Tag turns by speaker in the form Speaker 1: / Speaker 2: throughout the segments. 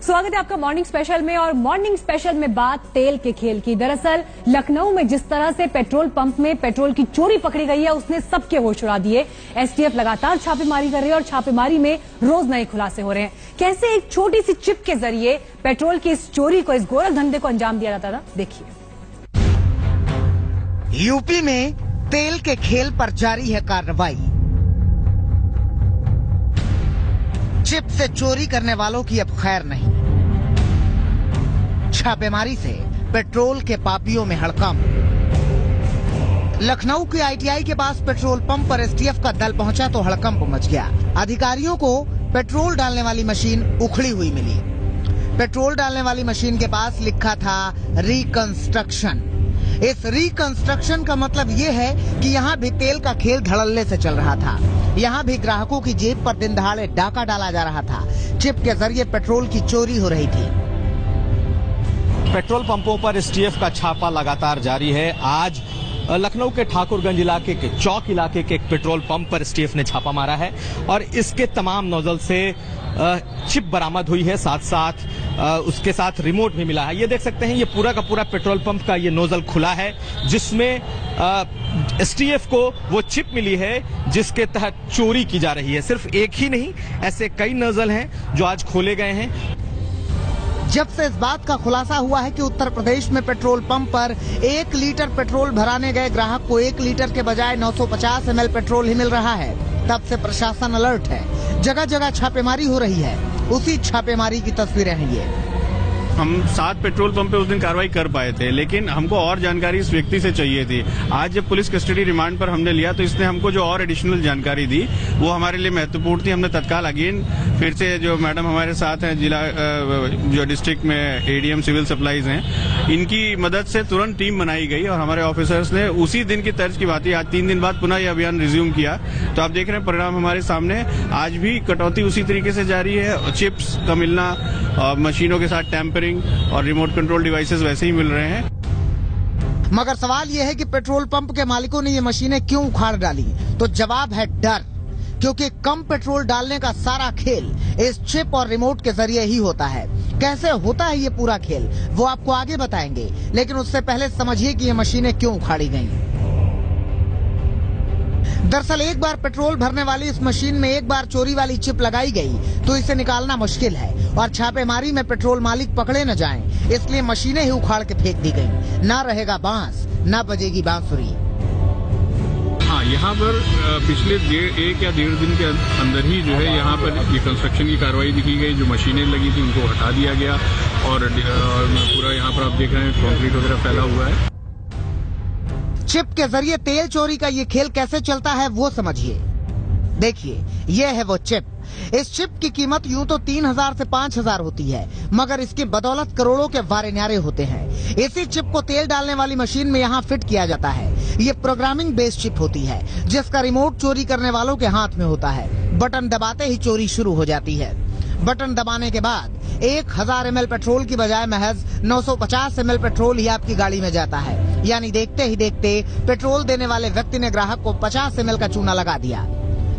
Speaker 1: स्वागत है आपका मॉर्निंग स्पेशल में। और मॉर्निंग स्पेशल में बात तेल के खेल की। दरअसल लखनऊ में जिस तरह से पेट्रोल पंप में पेट्रोल की चोरी पकड़ी गई है, उसने सबके होश उड़ा दिए। एसटीएफ लगातार छापेमारी कर रही है और छापेमारी में रोज नए खुलासे हो रहे हैं। कैसे एक छोटी सी चिप के जरिए पेट्रोल की इस चोरी को, इस गोरख धंधे को अंजाम दिया जाता था, देखिए।
Speaker 2: यूपी में तेल के खेल पर जारी है कार्रवाई। चिप से चोरी करने वालों की अब खैर नहीं। छापेमारी से पेट्रोल के पापियों में हड़कंप। लखनऊ के आईटीआई के पास पेट्रोल पंप पर एसटीएफ का दल पहुंचा तो हड़कंप मच गया। अधिकारियों को पेट्रोल डालने वाली मशीन उखड़ी हुई मिली। पेट्रोल डालने वाली मशीन के पास लिखा था रिकंस्ट्रक्शन। इस रिकंस्ट्रक्शन का मतलब ये है कि यहाँ भी तेल का खेल धड़ल्ले से चल रहा था। यहाँ भी ग्राहकों की जेब पर दिन दहाड़े डाका डाला जा रहा था। चिप के जरिए पेट्रोल की चोरी हो रही थी।
Speaker 3: पेट्रोल पंपों पर एसटीएफ का छापा लगातार जारी है। आज लखनऊ के ठाकुरगंज इलाके के चौक इलाके के एक पेट्रोल पंप पर एसटीएफ ने छापा मारा है और इसके तमाम नोजल से चिप बरामद हुई है। साथ साथ उसके साथ रिमोट भी मिला है। ये देख सकते हैं, ये पूरा का पूरा पेट्रोल पंप का ये नोजल खुला है, जिसमें एसटीएफ को वो चिप मिली है जिसके तहत चोरी की जा रही है। सिर्फ एक ही नहीं, ऐसे कई नोजल हैं जो आज खोले गए हैं।
Speaker 2: जब से इस बात का खुलासा हुआ है कि उत्तर प्रदेश में पेट्रोल पंप पर 1 लीटर पेट्रोल भराने गए ग्राहक को 1 लीटर के बजाय 950 ml पेट्रोल ही मिल रहा है, तब से प्रशासन अलर्ट है। जगह जगह छापेमारी हो रही है। उसी छापेमारी की तस्वीरें हैं ये।
Speaker 4: हम 7 पेट्रोल पंप पे उस दिन कार्रवाई कर पाए थे, लेकिन हमको और जानकारी इस व्यक्ति से चाहिए थी। आज जब पुलिस कस्टडी रिमांड पर हमने लिया तो इसने हमको जो और एडिशनल जानकारी दी वो हमारे लिए महत्वपूर्ण थी। हमने तत्काल अगेन फिर से जो मैडम हमारे साथ हैं जिला जो डिस्ट्रिक्ट में एडीएम सिविल सप्लाईज हैं, इनकी मदद से तुरंत टीम बनाई गई और हमारे ऑफिसर्स ने उसी दिन की तर्ज की बात ही आज 3 दिन बाद पुनः यह अभियान रिज्यूम किया। तो आप देख रहे हैं परिणाम हमारे सामने। आज भी कटौती उसी तरीके से जारी है। चिप्स का मिलना, मशीनों के साथ टैंपरिंग और रिमोट कंट्रोल डिवाइसेस वैसे ही मिल रहे हैं।
Speaker 2: मगर सवाल यह है कि पेट्रोल पंप के मालिकों ने ये मशीनें क्यों उखाड़ डाली? तो जवाब है डर, क्योंकि कम पेट्रोल डालने का सारा खेल इस चिप और रिमोट के जरिए ही होता है। कैसे होता है ये पूरा खेल, वो आपको आगे बताएंगे, लेकिन उससे पहले समझिए कि ये मशीनें क्यों उखाड़ी गईं। दरअसल एक बार पेट्रोल भरने वाली इस मशीन में एक बार चोरी वाली चिप लगाई गई तो इसे निकालना मुश्किल है और छापेमारी में पेट्रोल मालिक पकड़े न जाएं, इसलिए मशीनें ही उखाड़ के फेंक दी गईं। ना रहेगा बांस, ना बजेगी बांसुरी।
Speaker 4: हाँ, यहाँ पर पिछले 1 या 1.5 दिन के अंदर ही जो है यहाँ पर ये कंस्ट्रक्शन की कार्रवाई दिखी गई। जो मशीनें लगी थी उनको हटा दिया गया और पूरा यहाँ पर आप देख रहे हैं कॉन्क्रीट वगैरह फैला हुआ है।
Speaker 2: चिप के जरिए तेल चोरी का ये खेल कैसे चलता है वो समझिए। देखिए, ये है वो चिप। इस चिप की कीमत यूं तो 3000 से 5000 होती है, मगर इसकी बदौलत करोड़ों के वारे न्यारे होते हैं। इसी चिप को तेल डालने वाली मशीन में यहाँ फिट किया जाता है। ये प्रोग्रामिंग बेस्ड चिप होती है, जिसका रिमोट चोरी करने वालों के हाथ में होता है। बटन दबाते ही चोरी शुरू हो जाती है। बटन दबाने के बाद 1000 ml पेट्रोल की बजाय महज 950 ml पेट्रोल ही आपकी गाड़ी में जाता है। यानी देखते ही देखते पेट्रोल देने वाले व्यक्ति ने ग्राहक को 50 ml का चूना लगा दिया।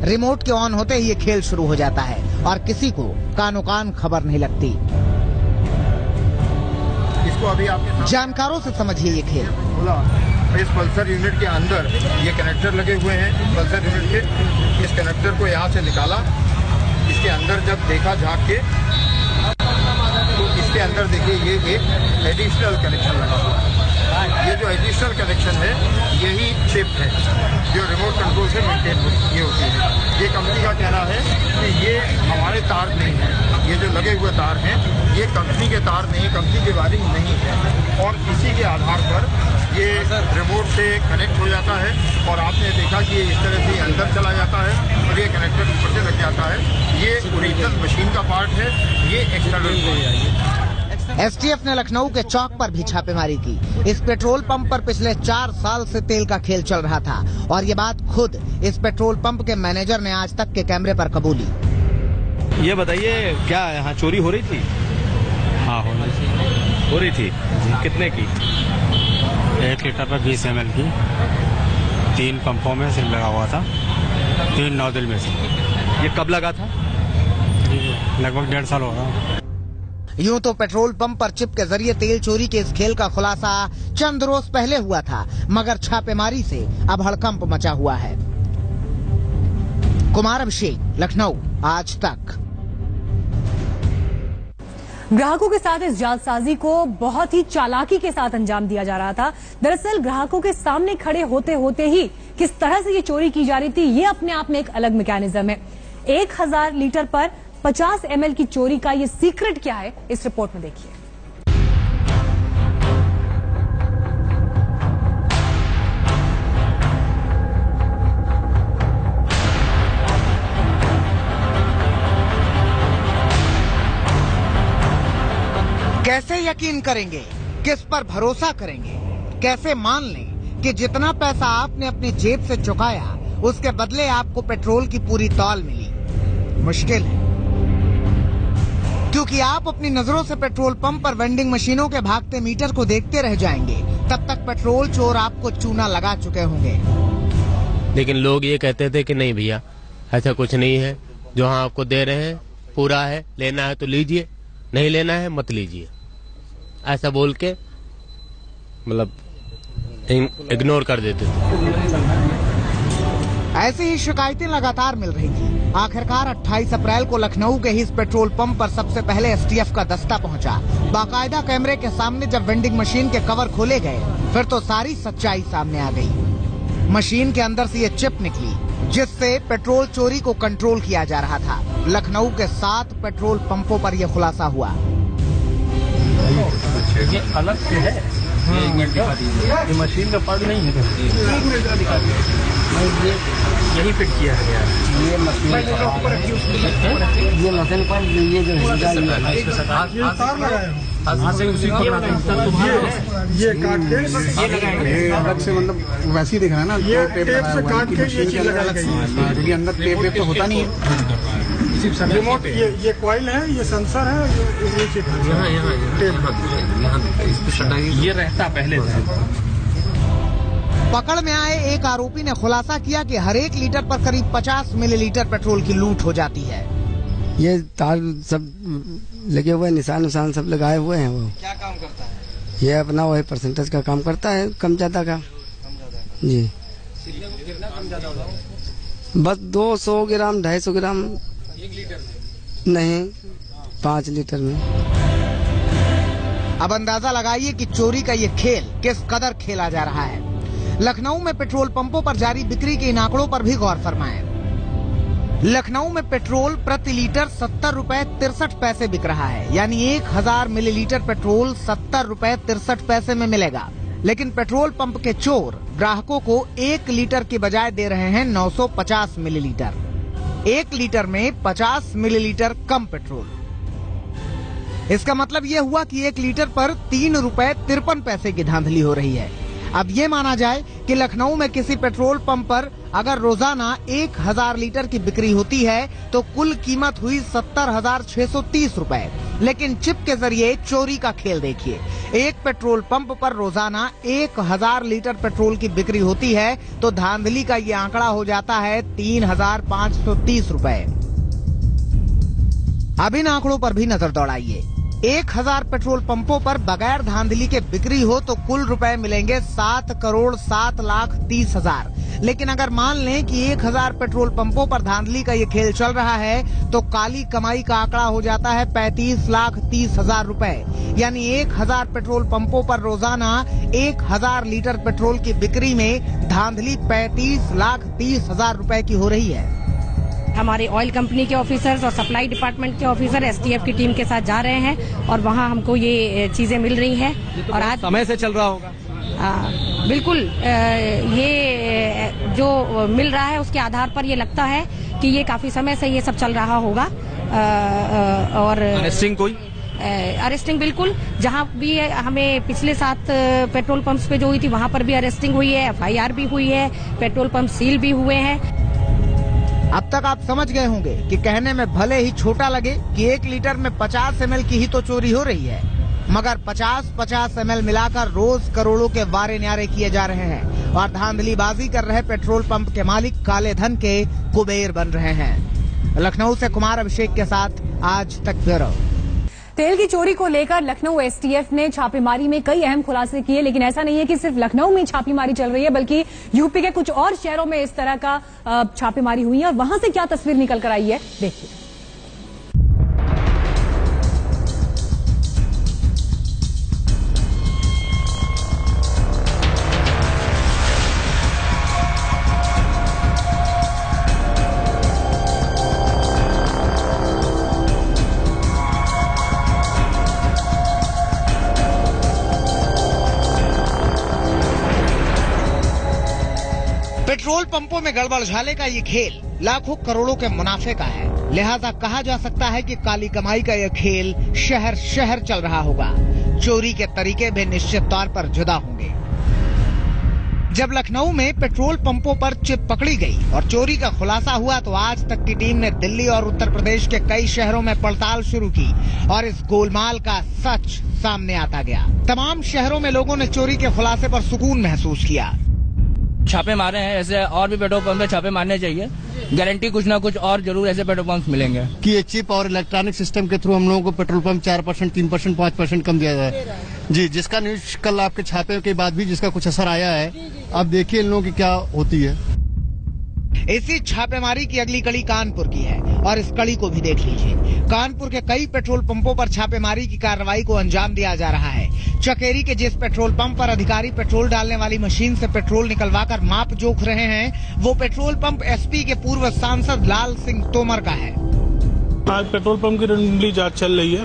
Speaker 2: रिमोट के ऑन होते ही ये खेल शुरू हो जाता है और किसी को कानो कान खबर नहीं लगती।
Speaker 5: इसको अभी आपके
Speaker 2: जानकारों से समझिए ये खेल।
Speaker 5: इस पल्सर यूनिट के अंदर ये कनेक्टर लगे हुए हैं। पल्सर यूनिट के इस कनेक्टर को यहाँ से निकाला, इसके अंदर जब देखा झांक के तो इसके अंदर देखिए ये एक एडिशनल कनेक्शन लगा हुआ है। ये जो एडिशनल कनेक्शन है यही चिप है जो रिमोट कंट्रोल से मेंटेन होती है। ये कंपनी का कहना है कि ये हमारे तार नहीं है, ये जो लगे हुए तार हैं ये कंपनी के तार नहीं, कंपनी की वायरिंग नहीं है और इसी के आधार पर ये रिमोट से कनेक्ट हो जाता है और आपने देखा कि इस तरह से अंदर चला जाता है और ये कनेक्टर ऊपर से लग जाता है। ये ओरिजिनल मशीन का पार्ट है, ये एक्सटर्नल है।
Speaker 2: एसटीएफ ने लखनऊ के चौक पर भी छापेमारी की। इस पेट्रोल पंप पर पिछले 4 साल से तेल का खेल चल रहा था और ये बात खुद इस पेट्रोल पंप के मैनेजर ने आज तक के कैमरे पर कबूली।
Speaker 3: ये बताइए, क्या यहाँ चोरी हो रही थी?
Speaker 6: हाँ,
Speaker 3: हो रही थी। कितने की?
Speaker 6: 1 लीटर पर 20 ml की 3 पंपों में सिर्फ लगा हुआ था, 3 नोजल में से।
Speaker 3: ये कब लगा था?
Speaker 6: लगभग 1.5 साल हो रहा।
Speaker 2: यूं तो पेट्रोल पंप पर चिप के जरिए तेल चोरी के इस खेल का खुलासा चंद रोज पहले हुआ था, मगर छापेमारी से अब हड़कंप मचा हुआ है। कुमार अभिषेक, लखनऊ, आज तक।
Speaker 1: ग्राहकों के साथ इस जालसाजी को बहुत ही चालाकी के साथ अंजाम दिया जा रहा था। दरअसल ग्राहकों के सामने खड़े होते होते ही किस तरह से ये चोरी की जा रही थी, ये अपने आप में एक अलग मैकेनिज्म है। 1000 लीटर पर 50 ml की चोरी का ये सीक्रेट क्या है, इस रिपोर्ट में देखिए।
Speaker 2: कैसे यकीन करेंगे, किस पर भरोसा करेंगे, कैसे मान लें कि जितना पैसा आपने अपनी जेब से चुकाया उसके बदले आपको पेट्रोल की पूरी तौल मिली? मुश्किल है, क्योंकि आप अपनी नजरों से पेट्रोल पंप पर वेंडिंग मशीनों के भागते मीटर को देखते रह जाएंगे, तब तक पेट्रोल चोर आपको चूना लगा चुके होंगे।
Speaker 7: लेकिन लोग ये कहते थे कि नहीं भैया, ऐसा कुछ नहीं है, जो हाँ आपको दे रहे हैं पूरा है, लेना है तो लीजिए, नहीं लेना है मत लीजिए, ऐसा बोल के मतलब इग्नोर कर देते थे।
Speaker 2: ऐसी ही शिकायतें लगातार मिल रही थी। आखिरकार 28 अप्रैल को लखनऊ के ही इस पेट्रोल पंप पर सबसे पहले एसटीएफ का दस्ता पहुंचा। बाकायदा कैमरे के सामने जब वेंडिंग मशीन के कवर खोले गए, फिर तो सारी सच्चाई सामने आ गई। मशीन के अंदर से ये चिप निकली, जिससे पेट्रोल चोरी को कंट्रोल किया जा रहा था। लखनऊ के 7 पेट्रोल पंपों पर यह खुलासा हुआ।
Speaker 8: ये अलग से है, ये मशीन का पार्ट नहीं है, यही फिट किया गया है। ये मशीन पर ये जो ये काट के ये अलग से, मतलब वैसे ही दिख रहा है ना, ये टेप से काट के ये चीज लगा दी है, क्योंकि अंदर टेप तो होता नहीं है। रिमोट ये कॉइल है, ये सेंसर है, ये रहता पहले से।
Speaker 2: पकड़ में आए एक आरोपी ने खुलासा किया कि हर एक लीटर पर करीब 50 मिलीलीटर पेट्रोल की लूट हो जाती है।
Speaker 9: ये तार सब लगे हुए, निशान सब लगाए हुए हैं। वो
Speaker 8: क्या काम करता है?
Speaker 9: ये अपना वही परसेंटेज का काम करता है, कम ज्यादा का। जी
Speaker 8: कितना कम ज्यादा होगा?
Speaker 9: बस 200 ग्राम 250 ग्राम।
Speaker 8: 1 लीटर में
Speaker 9: नहीं, 5 लीटर में।
Speaker 2: अब अंदाजा लगाइए कि चोरी का ये खेल किस कदर खेला जा रहा है। लखनऊ में पेट्रोल पंपों पर जारी बिक्री के इन आंकड़ों पर भी गौर फरमाएं। लखनऊ में पेट्रोल प्रति लीटर 70 रुपए 63 पैसे बिक रहा है, यानी 1000 मिलीलीटर पेट्रोल 70 रुपए 63 पैसे में मिलेगा। लेकिन पेट्रोल पंप के चोर ग्राहकों को 1 लीटर की बजाय दे रहे हैं 950 मिलीलीटर। 1 लीटर में 50 मिलीलीटर कम पेट्रोल। इसका मतलब यह हुआ कि 1 लीटर पर 3 रुपए 53 पैसे की धांधली हो रही है। अब ये माना जाए कि लखनऊ में किसी पेट्रोल पंप पर अगर रोजाना 1000 लीटर की बिक्री होती है तो कुल कीमत हुई 70,630 रुपए। लेकिन चिप के जरिए चोरी का खेल देखिए। एक पेट्रोल पंप पर रोजाना 1000 लीटर पेट्रोल की बिक्री होती है तो धांधली का ये आंकड़ा हो जाता है 3,530 रुपए। अब इन आंकड़ों पर भी नजर दौड़ाइए। 1000 पेट्रोल पंपों पर बगैर धांधली के बिक्री हो तो कुल रुपए मिलेंगे 7,07,30,000। लेकिन अगर मान लें कि 1000 पेट्रोल पंपों पर धांधली का ये खेल चल रहा है तो काली कमाई का आंकड़ा हो जाता है 35,30,000 रुपए। यानी 1000 पेट्रोल पंपों पर रोजाना 1000 लीटर पेट्रोल की बिक्री में धांधली 35,30,000 रुपए की हो रही है।
Speaker 10: हमारे ऑयल कंपनी के ऑफिसर्स और सप्लाई डिपार्टमेंट के ऑफिसर एसटीएफ की टीम के साथ जा रहे हैं और वहां हमको ये चीजें मिल रही हैं।
Speaker 3: तो
Speaker 10: और आज
Speaker 3: समय से चल रहा होगा।
Speaker 10: बिल्कुल ये जो मिल रहा है उसके आधार पर ये लगता है कि ये काफी समय से ये सब चल रहा होगा। और
Speaker 3: अरेस्टिंग कोई
Speaker 10: अरेस्टिंग बिल्कुल, जहां भी हमें पिछले 7 पेट्रोल पंप्स पे जो हुई थी वहां पर भी अरेस्टिंग हुई है, एफआईआर भी हुई है, पेट्रोल पंप सील भी हुए हैं।
Speaker 2: अब तक आप समझ गए होंगे कि कहने में भले ही छोटा लगे कि 1 लीटर में 50 ml की ही तो चोरी हो रही है, मगर 50-50 ml मिलाकर रोज करोड़ों के वारे न्यारे किए जा रहे हैं और धांधलीबाजी कर रहे पेट्रोल पंप के मालिक काले धन के कुबेर बन रहे हैं। लखनऊ से कुमार अभिषेक के साथ आज तक ब्यूरो।
Speaker 1: तेल की चोरी को लेकर लखनऊ एसटीएफ ने छापेमारी में कई अहम खुलासे किए, लेकिन ऐसा नहीं है कि सिर्फ लखनऊ में छापेमारी चल रही है, बल्कि यूपी के कुछ और शहरों में इस तरह का छापेमारी हुई है। और वहां से क्या तस्वीर निकल कर आई है, देखिए।
Speaker 2: पेट्रोल पंपों में गड़बड़झाले का ये खेल लाखों करोड़ों के मुनाफे का है, लिहाजा कहा जा सकता है कि काली कमाई का यह खेल शहर शहर चल रहा होगा। चोरी के तरीके भी निश्चित तौर पर जुदा होंगे। जब लखनऊ में पेट्रोल पंपों पर चिप पकड़ी गई और चोरी का खुलासा हुआ, तो आज तक की टीम ने दिल्ली और उत्तर प्रदेश के कई शहरों में पड़ताल शुरू की और इस गोलमाल का सच सामने आता गया। तमाम शहरों में लोगों ने चोरी के खुलासे पर सुकून महसूस किया।
Speaker 11: छापे मारे हैं, ऐसे और भी पेट्रोल पंप पे छापे मारने चाहिए। गारंटी कुछ ना कुछ और जरूर ऐसे पेट्रोल पंप मिलेंगे
Speaker 12: कि ये चिप और इलेक्ट्रॉनिक सिस्टम के थ्रू हम लोगों को पेट्रोल पंप 4%, 3%, 5% कम दिया जाए जी, जिसका न्यूज कल आपके छापे के बाद भी जिसका कुछ असर आया है। अब देखिए इन लोगों की क्या होती है।
Speaker 2: इसी छापेमारी की अगली कड़ी कानपुर की है और इस कड़ी को भी देख लीजिए। कानपुर के कई पेट्रोल पंपों पर छापेमारी की कार्रवाई को अंजाम दिया जा रहा है। चकेरी के जिस पेट्रोल पंप पर अधिकारी पेट्रोल डालने वाली मशीन से पेट्रोल निकलवाकर माप जोख रहे हैं, वो पेट्रोल पंप एसपी के पूर्व सांसद लाल सिंह तोमर का है।
Speaker 13: आज पेट्रोल पंप की रैंडमली जांच चल रही है।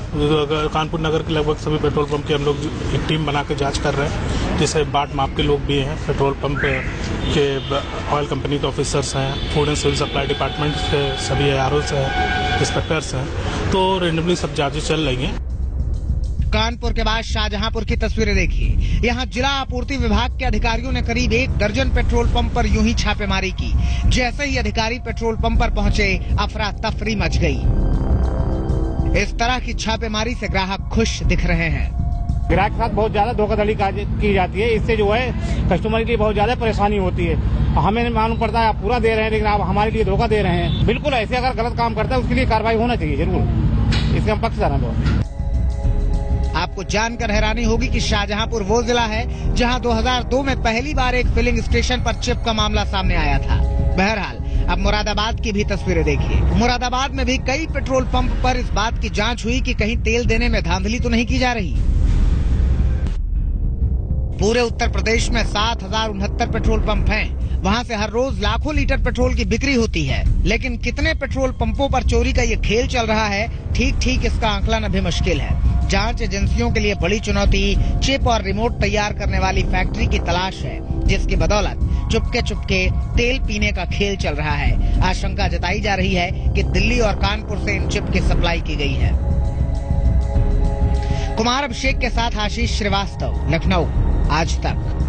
Speaker 13: कानपुर नगर के लगभग सभी पेट्रोल पंप की हम लोग एक टीम बना के जांच कर रहे हैं, जिससे बाट माप के लोग भी हैं, पेट्रोल पंप के ऑयल कंपनी के ऑफिसर्स हैं, food and civil supply department के सभी AROs हैं, इंस्पेक्टर्स हैं, तो रैंडमली सब जांचें चल रही हैं।
Speaker 2: कानपुर के बाद शाहजहांपुर की तस्वीरें देखिए। यहाँ जिला आपूर्ति विभाग के अधिकारियों ने करीब 1 दर्जन पेट्रोल पंप पर यूं ही छापेमारी की। जैसे ही अधिकारी पेट्रोल पंप पर पहुंचे, अफरा तफरी मच गई। इस तरह की छापेमारी से ग्राहक खुश दिख रहे हैं।
Speaker 14: ग्राहक के साथ बहुत ज्यादा धोखाधड़ी की जाती है, इससे जो है कस्टमर की बहुत ज्यादा परेशानी होती है। हमें मालूम पड़ता है आप पूरा दे रहे हैं, लेकिन आप हमारे लिए धोखा दे रहे हैं। बिल्कुल ऐसे अगर गलत काम करता है उसके लिए कार्रवाई होना चाहिए जरूर, इसके हम पक्षधर हैं बहुत।
Speaker 2: आपको जानकर हैरानी होगी कि शाहजहांपुर वो जिला है जहां 2002 में पहली बार एक फिलिंग स्टेशन पर चिप का मामला सामने आया था। बहरहाल अब मुरादाबाद की भी तस्वीरें देखिए। मुरादाबाद में भी कई पेट्रोल पंप पर इस बात की जांच हुई कि कहीं तेल देने में धांधली तो नहीं की जा रही। पूरे उत्तर प्रदेश में 7069 पेट्रोल पंप हैं। वहां से हर रोज लाखों लीटर पेट्रोल की बिक्री होती है, लेकिन कितने पेट्रोल पंपों पर चोरी का ये खेल चल रहा है, ठीक इसका आंकलन अभी मुश्किल है। जांच एजेंसियों के लिए बड़ी चुनौती चिप और रिमोट तैयार करने वाली फैक्ट्री की तलाश है, जिसकी बदौलत चुपके तेल पीने का खेल चल रहा है। आशंका जताई जा रही है कि दिल्ली और कानपुर से इन चिप की सप्लाई की गई है। कुमार अभिषेक के साथ आशीष श्रीवास्तव, लखनऊ, आज तक।